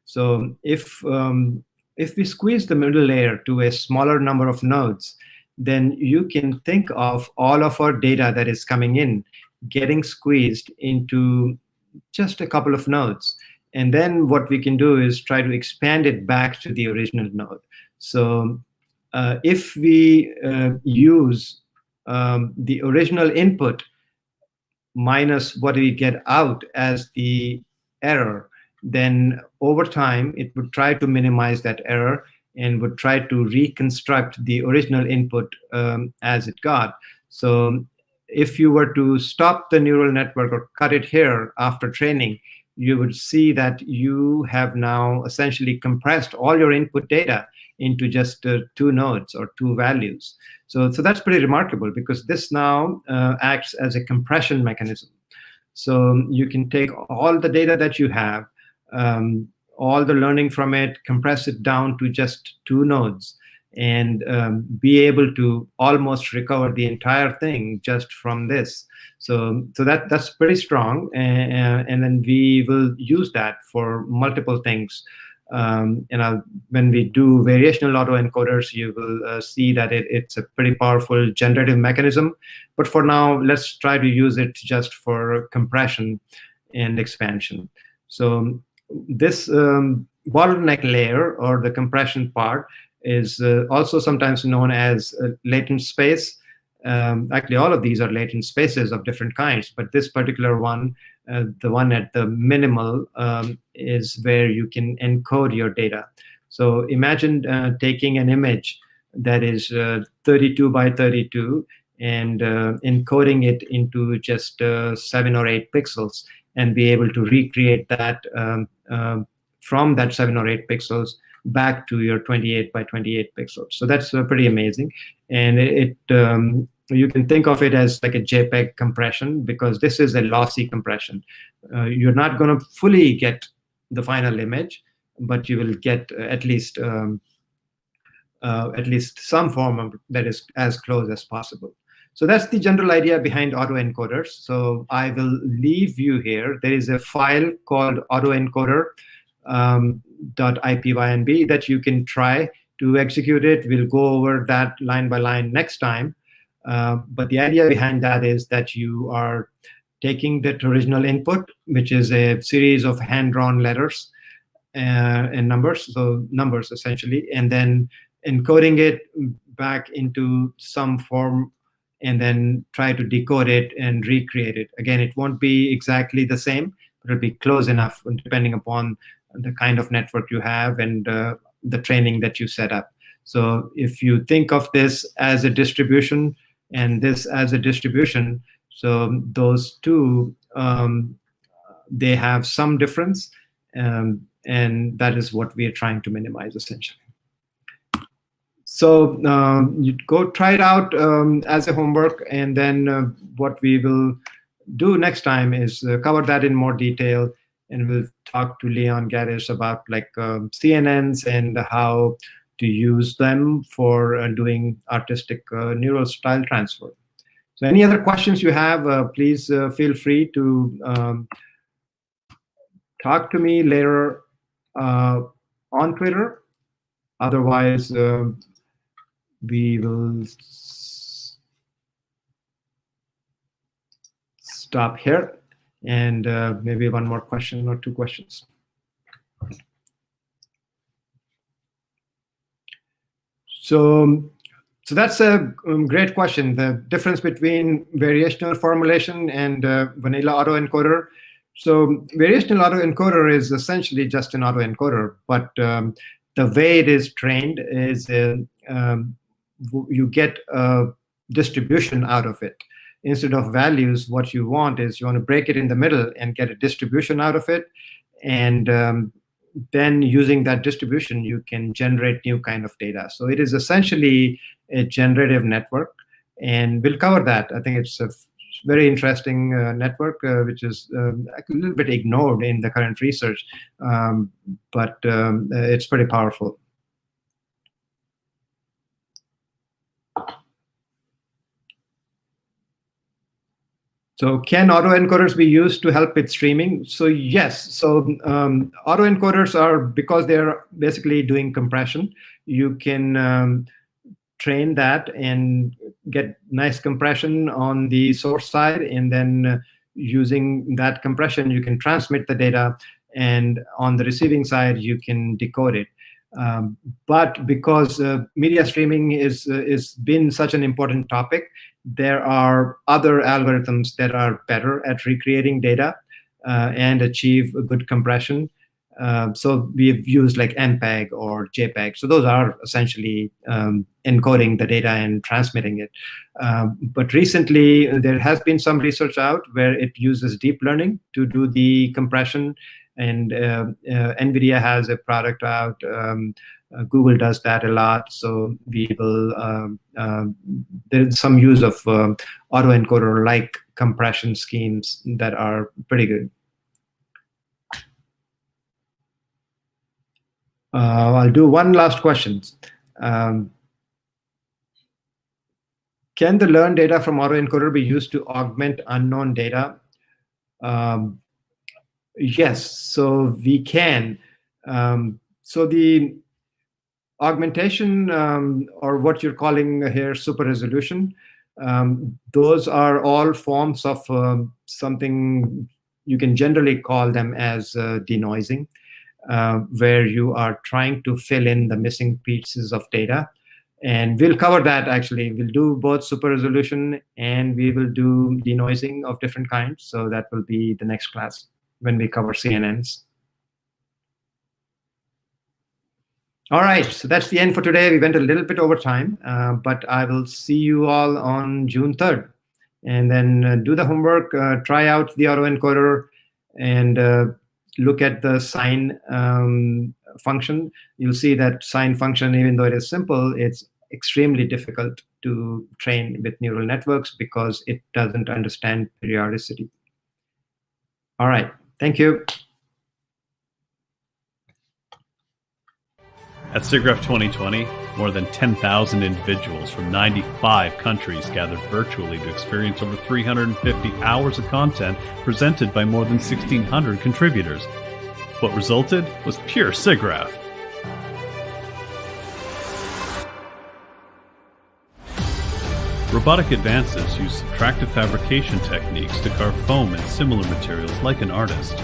So if we squeeze the middle layer to a smaller number of nodes, then you can think of all of our data that is coming in getting squeezed into just a couple of nodes. And then what we can do is try to expand it back to the original node. So if we use the original input minus what we get out as the error, then over time, it would try to minimize that error and would try to reconstruct the original input as it got. So if you were to stop the neural network or cut it here after training, you would see that you have now essentially compressed all your input data into just 2 nodes or 2 values. So that's pretty remarkable, because this now acts as a compression mechanism. So you can take all the data that you have, all the learning from it, compress it down to just 2 nodes, and be able to almost recover the entire thing just from this. So that's pretty strong, and then we will use that for multiple things. When we do variational autoencoders, you will see that it's a pretty powerful generative mechanism. But for now, let's try to use it just for compression and expansion. So this bottleneck layer, or the compression part, is also sometimes known as latent space. Actually, all of these are latent spaces of different kinds, but this particular one, the one at the minimal, is where you can encode your data. So imagine taking an image that is 32 by 32 and encoding it into just 7 or 8 pixels, and be able to recreate that from that 7 or 8 pixels back to your 28 by 28 pixels. So that's pretty amazing. And you can think of it as like a JPEG compression, because this is a lossy compression. You're not going to fully get the final image, but you will get at least some form of that is as close as possible. So that's the general idea behind autoencoders. So I will leave you here. There is a file called autoencoder.ipynb that you can try to execute it. We'll go over that line by line next time. But the idea behind that is that you are taking that original input, which is a series of hand-drawn letters and numbers, so numbers essentially, and then encoding it back into some form and then try to decode it and recreate it. Again, it won't be exactly the same, but it'll be close enough depending upon the kind of network you have and the training that you set up. So if you think of this as a distribution and this as a distribution, so those two, they have some difference, and that is what we are trying to minimize essentially. So you go try it out as a homework, and then what we will do next time is cover that in more detail, and we'll talk to Leon Gaddis about like CNNs and how to use them for doing artistic neural style transfer. So any other questions you have, please feel free to talk to me later on Twitter. Otherwise, we will stop here, and maybe one more question or two questions. So that's a great question, the difference between variational formulation and vanilla autoencoder. So variational autoencoder is essentially just an autoencoder, but the way it is trained is you get a distribution out of it. Instead of values, what you want is you want to break it in the middle and get a distribution out of it. And then using that distribution, you can generate new kind of data. So it is essentially a generative network. And we'll cover that. I think it's a very interesting network, which is a little bit ignored in the current research, but it's pretty powerful. So can autoencoders be used to help with streaming? So yes. So autoencoders are, because they're basically doing compression, you can train that and get nice compression on the source side, and then using that compression, you can transmit the data, and on the receiving side, you can decode it. But because media streaming is been such an important topic, there are other algorithms that are better at recreating data and achieve a good compression. So we've used like MPEG or JPEG. So those are essentially encoding the data and transmitting it. But recently, there has been some research out where it uses deep learning to do the compression. And NVIDIA has a product out. Google does that a lot. So we will, there's some use of autoencoder-like compression schemes that are pretty good. I'll do one last question. Can the learned data from autoencoder be used to augment unknown data? Yes, so we can. So the augmentation, or what you're calling here super resolution, those are all forms of something you can generally call them as denoising, where you are trying to fill in the missing pieces of data. And we'll cover that actually. We'll do both super resolution and we will do denoising of different kinds. So that will be the next class when we cover CNNs. All right, so that's the end for today. We went a little bit over time, but I will see you all on June 3rd. And then do the homework, try out the autoencoder, and look at the sign function. You'll see that sign function, even though it is simple, it's extremely difficult to train with neural networks because it doesn't understand periodicity. All right, thank you. At SIGGRAPH 2020, more than 10,000 individuals from 95 countries gathered virtually to experience over 350 hours of content presented by more than 1,600 contributors. What resulted was pure SIGGRAPH. Robotic advances use subtractive fabrication techniques to carve foam and similar materials like an artist.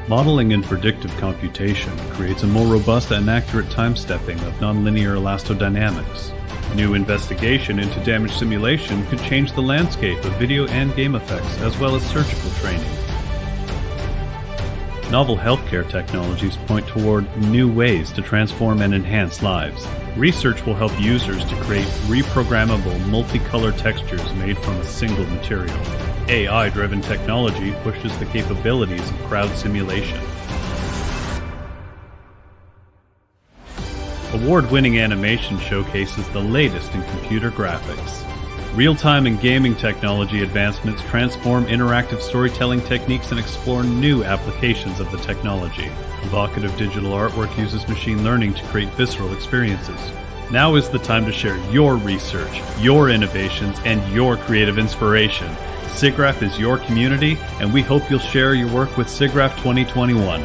Modeling and predictive computation creates a more robust and accurate time-stepping of nonlinear elastodynamics. New investigation into damage simulation could change the landscape of video and game effects, as well as surgical training. Novel healthcare technologies point toward new ways to transform and enhance lives. Research will help users to create reprogrammable multicolor textures made from a single material. AI-driven technology pushes the capabilities of crowd simulation. Award-winning animation showcases the latest in computer graphics. Real-time and gaming technology advancements transform interactive storytelling techniques and explore new applications of the technology. Evocative digital artwork uses machine learning to create visceral experiences. Now is the time to share your research, your innovations, and your creative inspiration. SIGGRAPH is your community, and we hope you'll share your work with SIGGRAPH 2021.